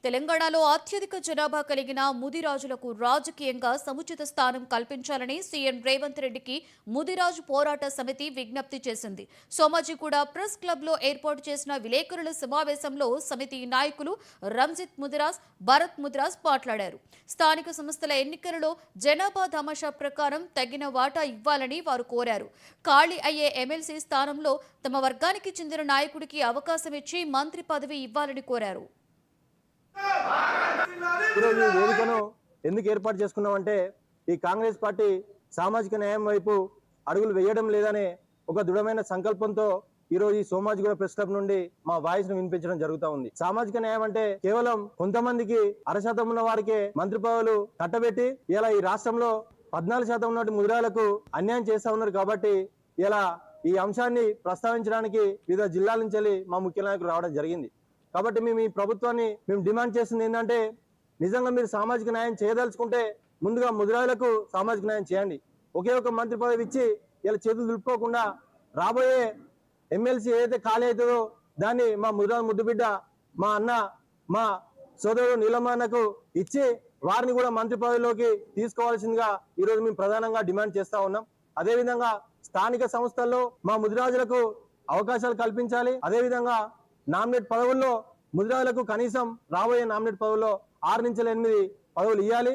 తెలంగాణలో అత్యధిక జనాభా కలిగిన ముదిరాజులకు రాజకీయంగా సముచిత స్థానం కల్పించాలని సీఎం రేవంత్ రెడ్డికి ముదిరాజు పోరాట సమితి విజ్ఞప్తి చేసింది. సోమాజిగూడ ప్రెస్ క్లబ్లో ఏర్పాటు చేసిన విలేకరుల సమావేశంలో సమితి నాయకులు రంజిత్ ముదిరాజ్, భరత్ ముదిరాజ్ మాట్లాడారు. స్థానిక సంస్థల ఎన్నికలలో జనాభా తమాషా ప్రకారం తగిన వాటా ఇవ్వాలని వారు కోరారు. ఖాళీ అయ్యే ఎమ్మెల్సీ స్థానంలో తమ వర్గానికి చెందిన నాయకుడికి అవకాశం ఇచ్చి మంత్రి పదవి ఇవ్వాలని కోరారు. ఈరోజు ఈ వేదికను ఎందుకు ఏర్పాటు చేసుకున్నామంటే ఈ కాంగ్రెస్ పార్టీ సామాజిక న్యాయం వైపు అడుగులు వేయడం లేదనే ఒక దృఢమైన సంకల్పంతో ఈరోజు ఈ సోమాజిగూడ ప్రెస్ క్లబ్ నుండి మా వాయిస్ ను వినిపించడం జరుగుతూ ఉంది. సామాజిక న్యాయం అంటే కేవలం కొంతమందికి 1% ఉన్న వారికే మంత్రి పదవులు కట్టబెట్టి ఇలా ఈ రాష్ట్రంలో 14% ఉన్నటువంటి ముదిరాలకు అన్యాయం చేస్తా ఉన్నారు. కాబట్టి ఇలా ఈ అంశాన్ని ప్రస్తావించడానికి వివిధ జిల్లాల నుంచి మా ముఖ్య నాయకులు రావడం జరిగింది. కాబట్టి మేము ఈ ప్రభుత్వాన్ని డిమాండ్ చేస్తుంది ఏంటంటే నిజంగా మీరు సామాజిక న్యాయం చేయదలుచుకుంటే ముందుగా ముదిరాజులకు సామాజిక న్యాయం చేయండి. ఒకే ఒక మంత్రి పదవి ఇచ్చి ఇలా చేతులు దులుపుకోకుండా రాబోయే ఎమ్మెల్సీ ఏదైతే ఖాళీ అవుతుందో దాన్ని మా ముదిరాజు ముద్దుబిడ్డ మా అన్న మా సోదరుడు నీలమ్మకు ఇచ్చి వారిని కూడా మంత్రి పదవిలోకి తీసుకోవాల్సిందిగా ఈరోజు మేము ప్రధానంగా డిమాండ్ చేస్తా ఉన్నాం. అదేవిధంగా స్థానిక సంస్థల్లో మా ముదిరాజులకు అవకాశాలు కల్పించాలి. అదేవిధంగా నామినేట్ పదవుల్లో ముదిరాజులకు కనీసం రాబోయే నామినేట్ పదవుల్లో 6 నుంచి 8 పదవులు ఇవ్వాలి.